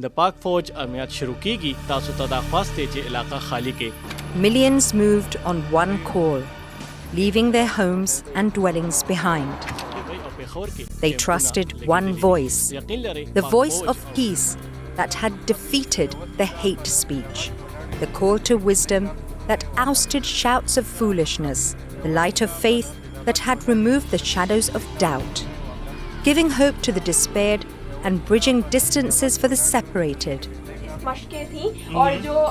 د پاک فوج امنیت شروع کیږي تاسو ته دا خواسته چې علاقه خالی کې. Millions moved on one call, leaving their homes and dwellings behind. They trusted one voice, the voice of peace that had defeated the hate speech, the call to wisdom that ousted shouts of foolishness, the light of faith that had removed the shadows of doubt, giving hope to the despaired and bridging distances for the separated.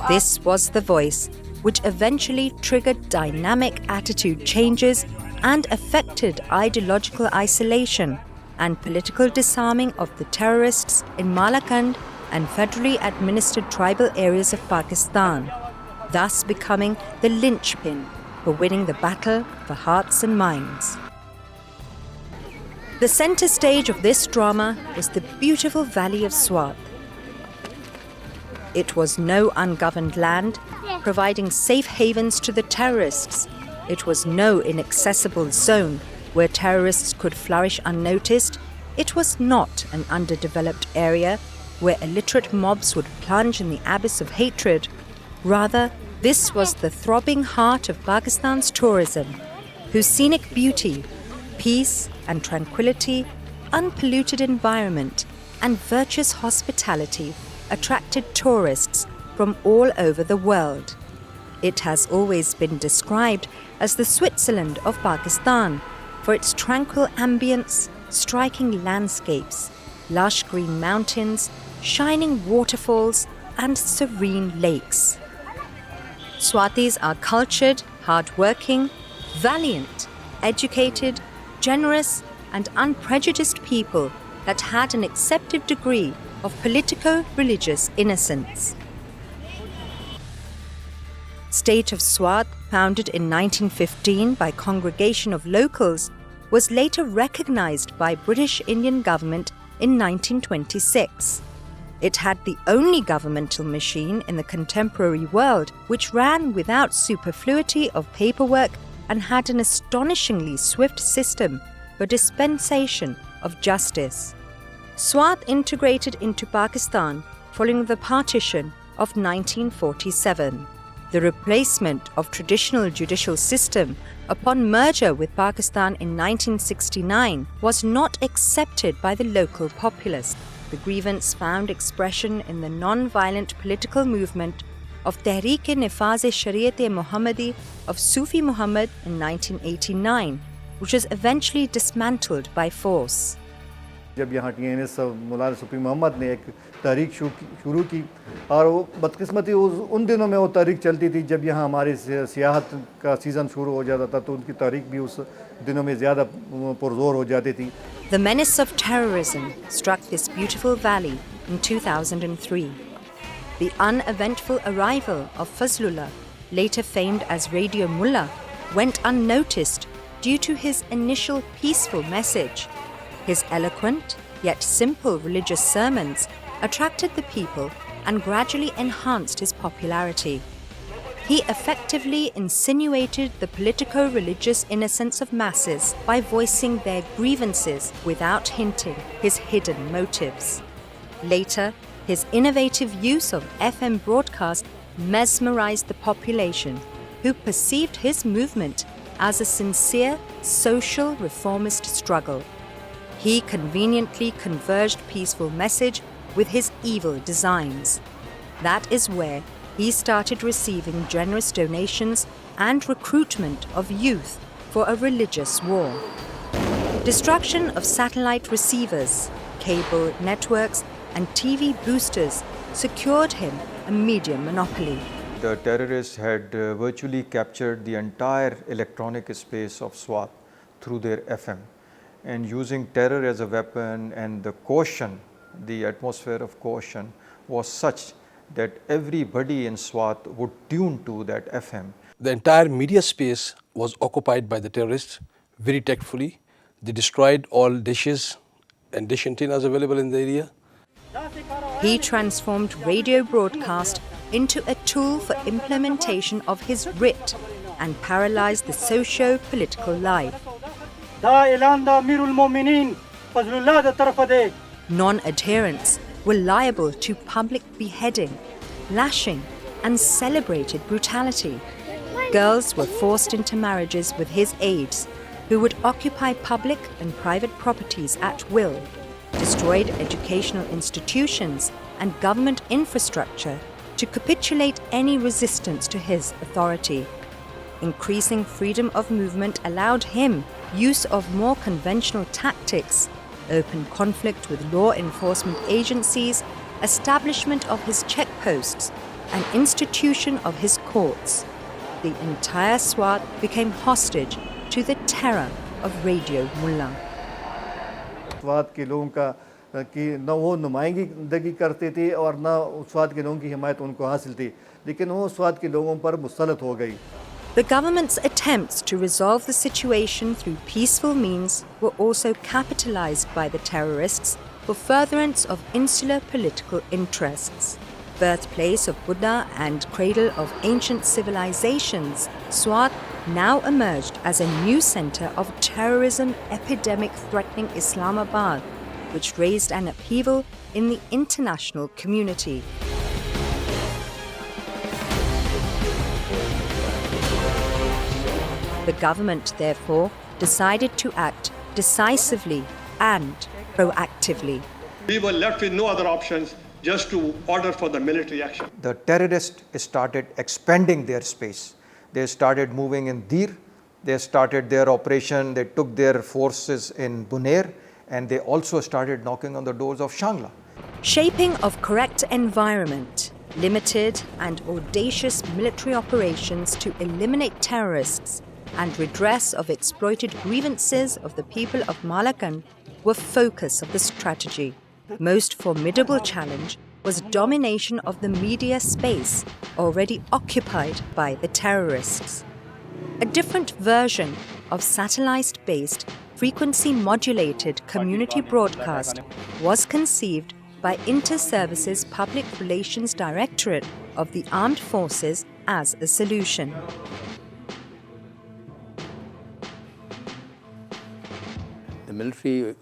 This was the voice which eventually triggered dynamic attitude changes and affected ideological isolation and political disarming of the terrorists in Malakand and federally administered tribal areas of Pakistan, thus becoming the linchpin for winning the battle for hearts and minds. The centre stage of this drama was the beautiful valley of Swat. It was no ungoverned land, providing safe havens to the terrorists. It was no inaccessible zone where terrorists could flourish unnoticed. It was not an underdeveloped area where illiterate mobs would plunge in the abyss of hatred. Rather, this was the throbbing heart of Pakistan's tourism, whose scenic beauty, peace and tranquility, unpolluted environment, and virtuous hospitality attracted tourists from all over the world. It has always been described as the Switzerland of Pakistan for its tranquil ambience, striking landscapes, lush green mountains, shining waterfalls, and serene lakes. Swatis are cultured, hard-working, valiant, educated, generous and unprejudiced people that had an accepted degree of politico-religious innocence. State of Swat, founded in 1915 by congregation of locals, was later recognized by British Indian government in 1926. It had the only governmental machine in the contemporary world which ran without superfluity of paperwork and had an astonishingly swift system for dispensation of justice. Swat integrated into Pakistan following the partition of 1947. The replacement of traditional judicial system upon merger with Pakistan in 1969 was not accepted by the local populace. The grievance found expression in the non-violent political movement of Tehreek-e-Nefaz-e-Shariat-e-Muhammadi of Sufi Muhammad in 1989, which was eventually dismantled by force. जब यहाँ TNS मौलाना सूफी मोहम्मद ने एक तहरीक शुरू की और वो बदकिस्मती उन दिनों में वो तहरीक चलती थी जब यहाँ हमारे सियाहत का सीज़न शुरू हो जाता था तो उनकी तहरीक भी उस दिनों में ज़्यादा पुरजोर हो जाती थी. The menace of terrorism struck this beautiful valley in 2003. The uneventful arrival of Fazlullah, later famed as Radio Mullah, went unnoticed due to his initial peaceful message. His eloquent yet simple religious sermons attracted the people and gradually enhanced his popularity. He effectively insinuated the politico-religious innocence of masses by voicing their grievances without hinting his hidden motives. Later, his innovative use of FM broadcast mesmerized the population, who perceived his movement as a sincere social reformist struggle. He conveniently converged peaceful message with his evil designs. That is where he started receiving generous donations and recruitment of youth for a religious war. Destruction of satellite receivers, cable networks, and TV boosters secured him a media monopoly. The terrorists had virtually captured the entire electronic space of Swat through their FM, and using terror as a weapon, and the caution, the atmosphere of caution was such that everybody in Swat would tune to that FM. The entire media space was occupied by the terrorists very tactfully. They destroyed all dishes and dish antennas available in the area. He transformed radio broadcast into a tool for implementation of his writ and paralyzed the socio-political life. Non-adherents were liable to public beheading, lashing, and celebrated brutality. Girls were forced into marriages with his aides, who would occupy public and private properties at will, destroyed educational institutions and government infrastructure to capitulate any resistance to his authority. Increasing freedom of movement allowed him use of more conventional tactics, open conflict with law enforcement agencies, establishment of his checkposts, and institution of his courts. The entire Swat became hostage to the terror of Radio Mullah. Swat के लोगों का कि न वो नुमाइंदगी करते थे और न स्वात के लोगों की हिमायत उनको हासिल थी, लेकिन वो स्वात के लोगों पर मुसल्लत हो गई. The government's attempts to resolve the situation through peaceful means were also capitalized by the terrorists for furtherance of insular political interests. Birthplace of Buddha and cradle of ancient civilizations, Swat now emerged as a new center of terrorism epidemic threatening Islamabad, which raised an upheaval in the international community. The government, therefore, decided to act decisively and proactively. We were left with no other options just to order for the military action. The terrorists started expanding their space. They started moving in Dir, they started their operation, they took their forces in Bunair, and they also started knocking on the doors of Shangla. Shaping of correct environment, limited and audacious military operations to eliminate terrorists, and redress of exploited grievances of the people of Malakan were focus of the strategy. Most formidable challenge was domination of the media space already occupied by the terrorists. A different version of satellite-based, frequency-modulated community broadcast was conceived by Inter-Services Public Relations Directorate of the Armed Forces as a solution. The military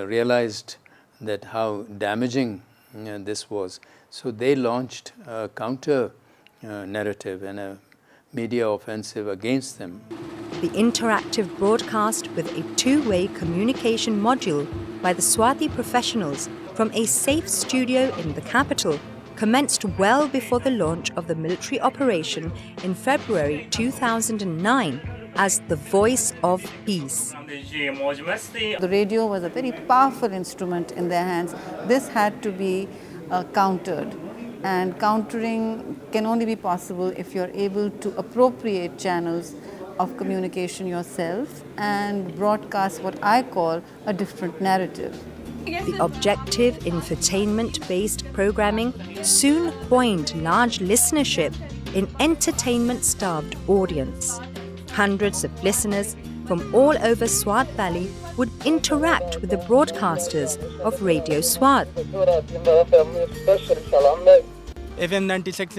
realized that how damaging this was, so they launched a counter narrative and a media offensive against them. The interactive broadcast with a two-way communication module by the Swathi professionals from a safe studio in the capital commenced well before the launch of the military operation in February 2009 as the voice of peace. The radio was a very powerful instrument in their hands. This had to be countered, and countering can only be possible if you're able to appropriate channels of communication yourself and broadcast what I call a different narrative. The objective infotainment-based programming soon coined large listenership in entertainment-starved audience. Hundreds of listeners from all over Swat Valley would interact with the broadcasters of Radio Swat. FM 96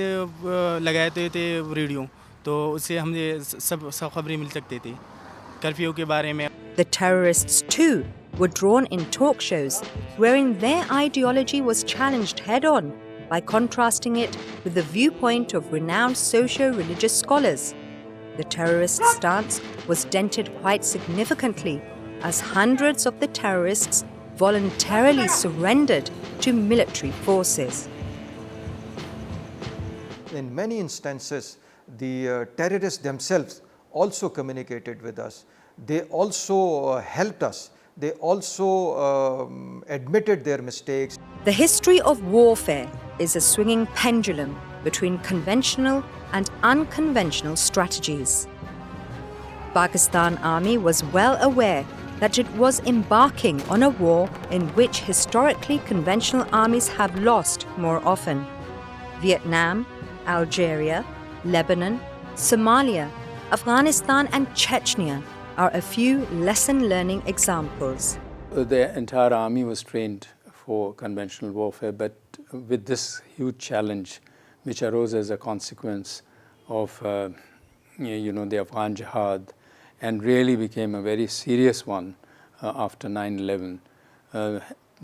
लगाए थे radio, तो उससे हमें सब खबरें मिल सकती थी curfew के बारे में. The terrorists too were drawn in talk shows wherein their ideology was challenged head-on by contrasting it with the viewpoint of renowned socio-religious scholars. The terrorist stance was dented quite significantly as hundreds of the terrorists voluntarily surrendered to military forces. In many instances, the terrorists themselves also communicated with us. They also helped us. They also admitted their mistakes. The history of warfare is a swinging pendulum between conventional and unconventional strategies. Pakistan Army was well aware that it was embarking on a war in which historically conventional armies have lost more often. Vietnam, Algeria, Lebanon, Somalia, Afghanistan and Chechnya are a few lesson-learning examples. The entire army was trained for conventional warfare, but with this huge challenge which arose as a consequence of the Afghan Jihad and really became a very serious one after 9/11.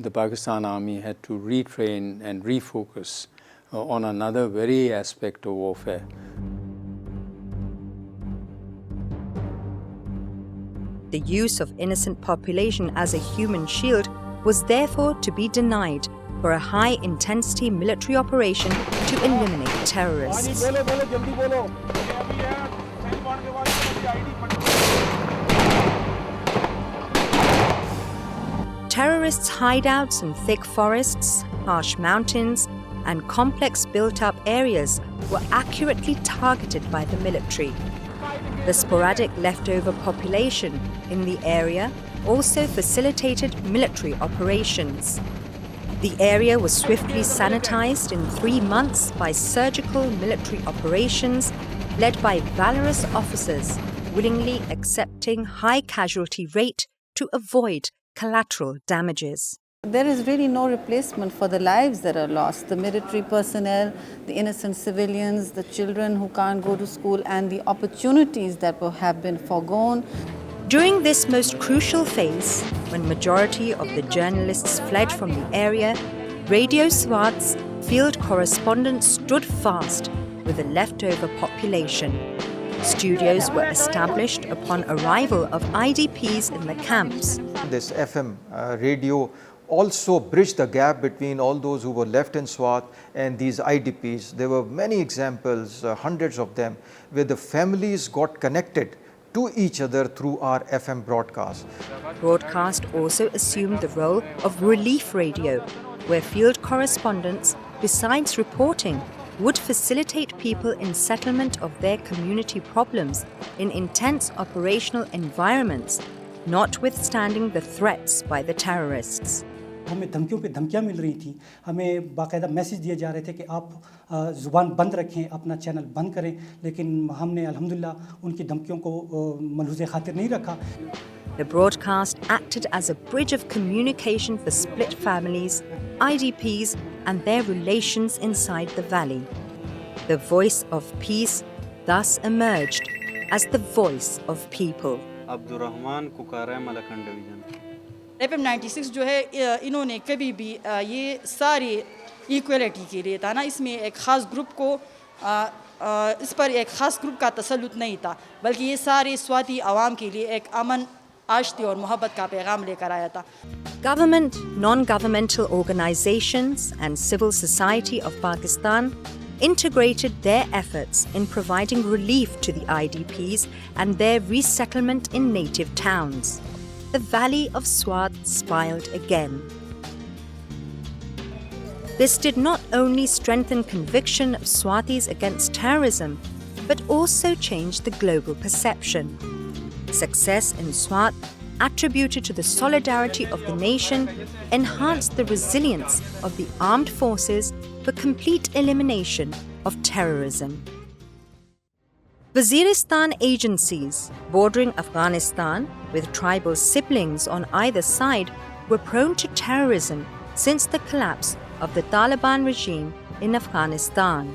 the Pakistan Army had to retrain and refocus on another very aspect of warfare. The use of innocent population as a human shield was therefore to be denied for a high-intensity military operation to eliminate terrorists. Terrorists' hideouts in thick forests, harsh mountains, and complex built-up areas were accurately targeted by the military. The sporadic leftover population in the area also facilitated military operations. The area was swiftly sanitized in 3 months by surgical military operations led by valorous officers willingly accepting high casualty rate to avoid collateral damages. There is really no replacement for the lives that are lost. The military personnel, the innocent civilians, the children who can't go to school, and the opportunities that have been foregone. During this most crucial phase, when majority of the journalists fled from the area, Radio Swat's field correspondents stood fast with the leftover population. Studios were established upon arrival of IDPs in the camps. This FM radio also bridged the gap between all those who were left in Swat and these IDPs. There were many examples, hundreds of them, where the families got connected to each other through our FM broadcast. Broadcast also assumed the role of relief radio, where field correspondents, besides reporting, would facilitate people in settlement of their community problems in intense operational environments, notwithstanding the threats by the terrorists. हमें धमकियों पे धमकियां मिल रही थी, हमें बाकायदा message दिए जा रहे थे कि आप ज़ुबान बंद रखें, अपना चैनल बंद करें, लेकिन हमने अल्हम्दुलिल्लाह उनकी धमकियों को मलहूज़े खातिर नहीं रखा. The broadcast acted as a bridge of communication for split families, IDPs, and their relations inside the valley. The voice of peace thus emerged as the voice of people. Abdur Rehman Kukara Malakan Division. FM 96 जो है इन्होंने कभी भी ये सारी equality के लिए था ना, इसमें एक ख़ास ग्रुप को इस पर एक ख़ास ग्रुप का तसल्लुत नहीं था, बल्कि ये सारे स्वाति आवाम के लिए एक अमन, आश्ती और मोहब्बत का पैगाम लेकर आया था. Government, non-governmental organizations and civil society of Pakistan integrated their efforts in providing relief to the IDPs and their resettlement in native towns. The valley of Swat smiled again. This did not only strengthen conviction of Swatis against terrorism, but also changed the global perception. Success in Swat, attributed to the solidarity of the nation, enhanced the resilience of the armed forces for complete elimination of terrorism. Waziristan agencies bordering Afghanistan with tribal siblings on either side were prone to terrorism since the collapse of the Taliban regime in Afghanistan.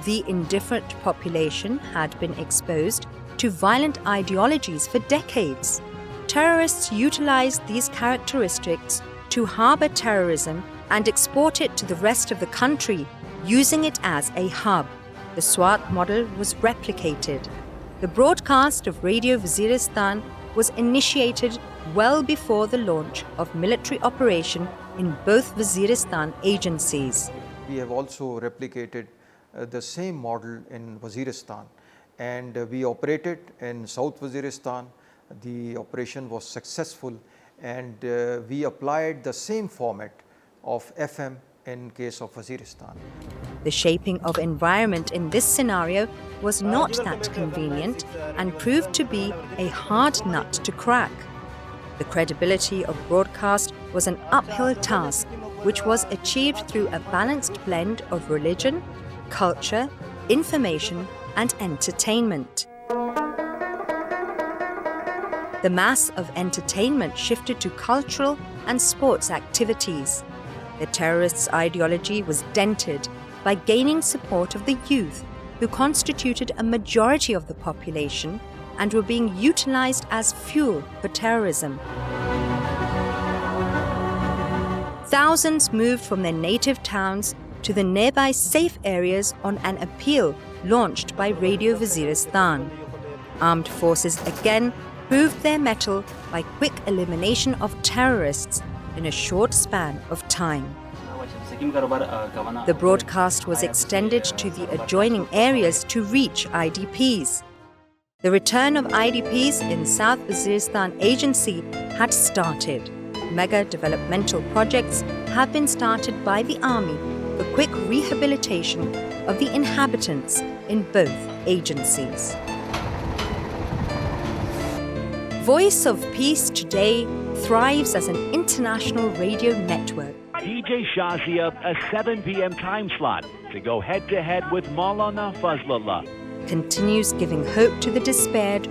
The indifferent population had been exposed to violent ideologies for decades. Terrorists utilized these characteristics to harbor terrorism and export it to the rest of the country, using it as a hub. The Swat model was replicated. The broadcast of Radio Waziristan was initiated well before the launch of military operation in both Waziristan agencies. We have also replicated the same model in Waziristan, and we operated in South Waziristan. The operation was successful, and we applied the same format of FM in case of Waziristan. The shaping of environment in this scenario was not that convenient and proved to be a hard nut to crack. The credibility of broadcast was an uphill task, which was achieved through a balanced blend of religion, culture, information, and entertainment. The mass of entertainment shifted to cultural and sports activities. The terrorists' ideology was dented by gaining support of the youth, who constituted a majority of the population and were being utilized as fuel for terrorism. thousands moved from their native towns to the nearby safe areas on an appeal launched by Radio Waziristan. Armed forces again proved their mettle by quick elimination of terrorists in a short span of time. The broadcast was extended to the adjoining areas to reach IDPs. The return of IDPs in South Waziristan Agency had started. Mega developmental projects have been started by the army for quick rehabilitation of the inhabitants in both agencies. Voice of Peace today thrives as an international radio network. DJ Shazia, a 7 p.m. time slot to go head-to-head with Maulana Fazlullah. Continues giving hope to the despaired,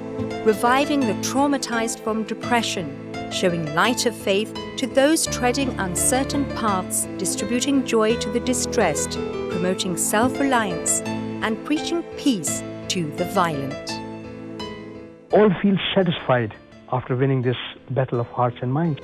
reviving the traumatized from depression, showing light of faith to those treading uncertain paths, distributing joy to the distressed, promoting self-reliance, and preaching peace to the violent. All feel satisfied after winning this battle of hearts and minds.